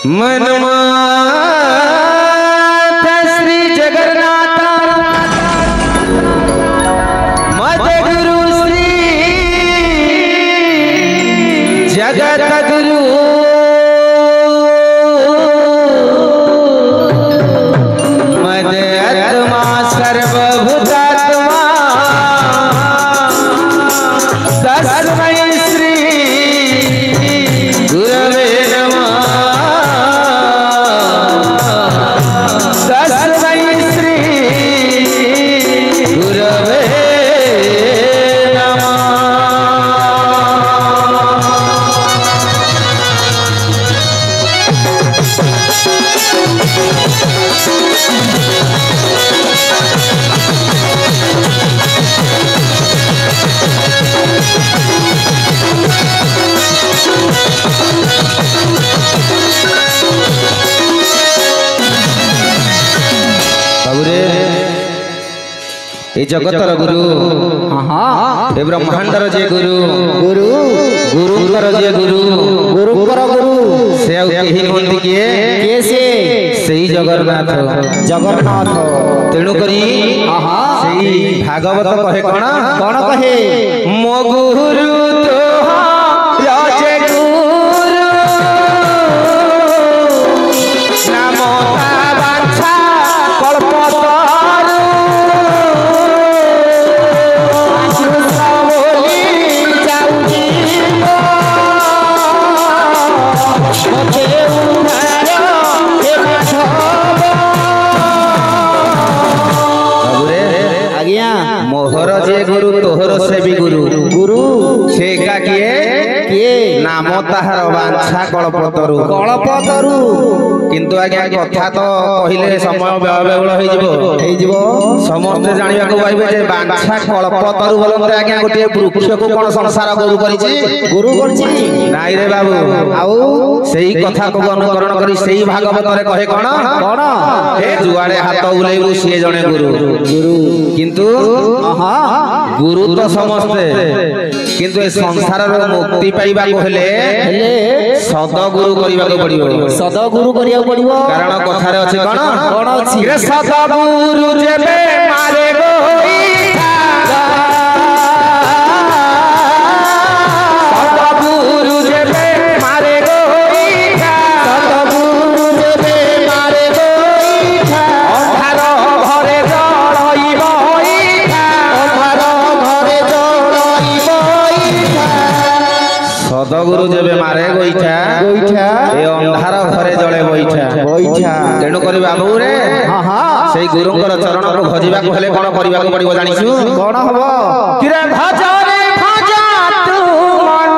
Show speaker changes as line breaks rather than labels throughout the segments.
मनमाता श्री जगन्नाथ मद गुरु श्री जगत गुरु मद आत्मा सर्वभूतात्मा तस्मै श्री गुरवे नमः। तस्मै श्री गुरवे नमः। ये जगतर गुरु ए ब्रह्मांडर जे गुरु गुरु गुरुकर जे गुरु गुरुकर गुरु से केही नहंती किए के से जगन्नाथ जगन्नाथ तेणु करी सेही भागवत कहे कोन कोन कहे मो गुरु तो राजे गुरु नामो बांछा कल्पतरु मोहर जे गुरु तोहर से भी गुरु गुरु से का किए किए नाम ताहार बांछा कल्पतरु कल्पतरु किंतु आज्ञा कथा तो कहिले समय व्ययबहुल हे जिवो समस्त जानिबा को पाइबे जे बांछा कल्पतरु बोलते आज्ञा गोटे वृक्ष को कोन संसार गुरु करिछि गुरु करछि नाइ रे बाबू आउ सेही कथा को अनुकरण करी सेही भागवत रे कहे कोन कोन ए जुआड़े हाथ उलेबु सिए जणे गुरु गुरु किंतु गुरु तो समस्ते किंतु ए संसार रो मुक्ति पाइबा को हेले सदगुरु करिबा को पड़िबो सदगुरु करिया पड़िबो कारण कथा रे अछि कोन कोन अछि रे सदगुरु जेबे मारे गोई सदगुरु जेबे मारे गोई सदगुरु जेबे मारे गोई अंधार घरे जळइबो सदगुरु जेबे मारे गोईठा गोईठा ए अंधार घरे जळे गोईठा गोईठा तेणु करी बाबू रे सेई गुरुंकर चरण को भजिबा को हेले कोन करिबा को पड़िबो जानिछु कोन हबो किरे भजा रे भजा तू मन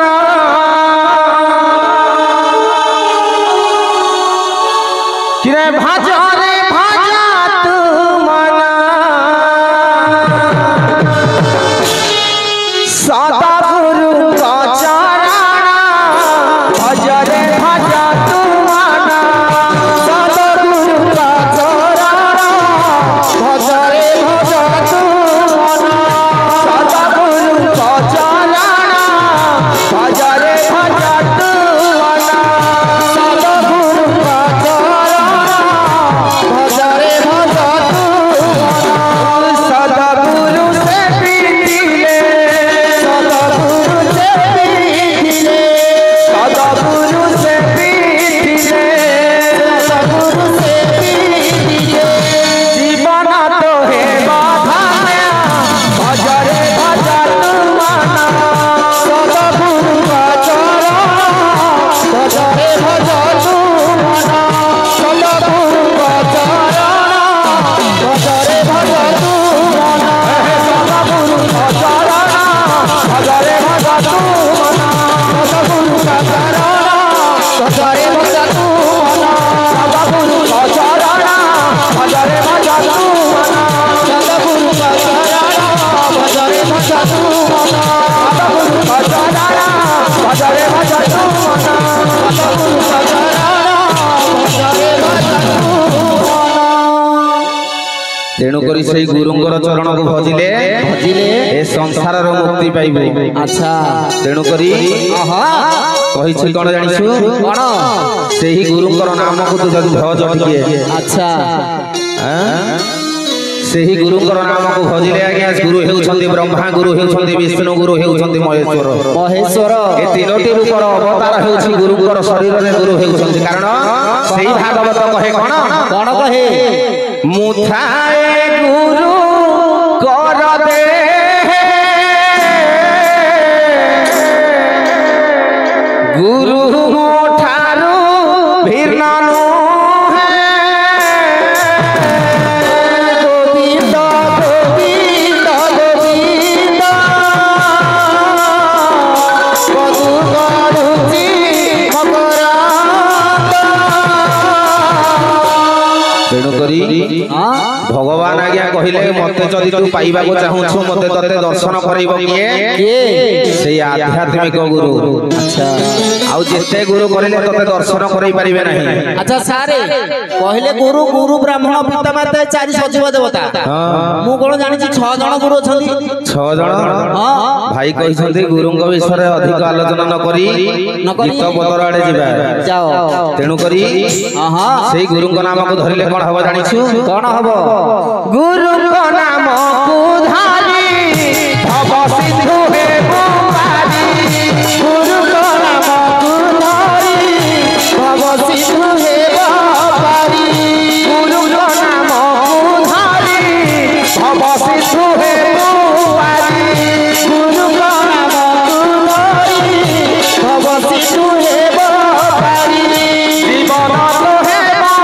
किरे भजा रे भजा तू मन सदा गुरु का भजरे भजा तू माना सदगुरु का चरण भजरे भजा तू माना सदगुरु तेणु करी से गुरुंगर चरण को भजिले ए संसार रो मुक्ति पाइबे।
अच्छा
तेणु करी कहि छी कोन जानिछु कोन सेही गुरुंगर नाम को तू जदि भज टिके। अच्छा सेही गुरुंगर नाम को भजिले आज्ञा गुरु हेउछन्ति ब्रह्मा गुरु हेउछन्ति विष्णु गुरु हेउछन्ति महेश्वर ए तीनोटी रूपर अवतार हेउछि गुरुंगर शरीर रे गुरु हेउछन्ति कारण सेही भागवत कहे कोन कोन कहे मुथाए गुरु कर दे गुरु ठारू भिन्ननु भगवान आज्ञा कहले मते जदि तू पाइबा को चाहूछु मते तते दर्शन करइबो किए से आध्यात्मिक गुरु। अच्छा आउ जेते गुरु करले तते दर्शन करइ परिबे नाही।
अच्छा सारे कहले गुरु गुरु ब्राह्मण पिता माता चारि सजीव देवता मु कोन जानि छी 6 जण गुरु छथि
6 जण हां भाई कहिसथि गुरुंग विषय अधिक आलोचना न करी गीत पतर आडे जिबा जाओ। तेनु करी हां सेही गुरुंग नाम को धरिले कोन हबो जानि छु कोन हबो गुरु को नाम को धारी भव सिंधु हे बुआरी गुरु को नाम को धारी भव सिंधु हे बुआरी गुरु को नाम को धारी भव सिंधु हे बुआरी गुरु को नाम को धारी भव सिंधु हे बुआरी जीवन तो हे बाधन्य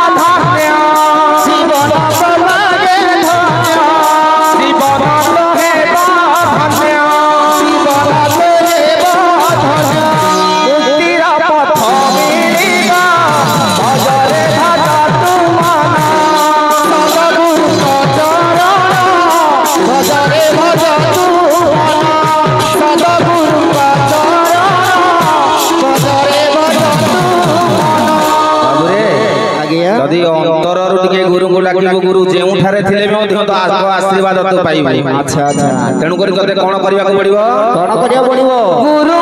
जीवन गुरु को डाकिबो गुरु जेउ ठारे थिले भी मध्य तो आशीर्वाद तो पाइबो। अच्छा अच्छा तेणु करी तते कोन करिया को पड़िबो कोन करिया पड़िबो गुरु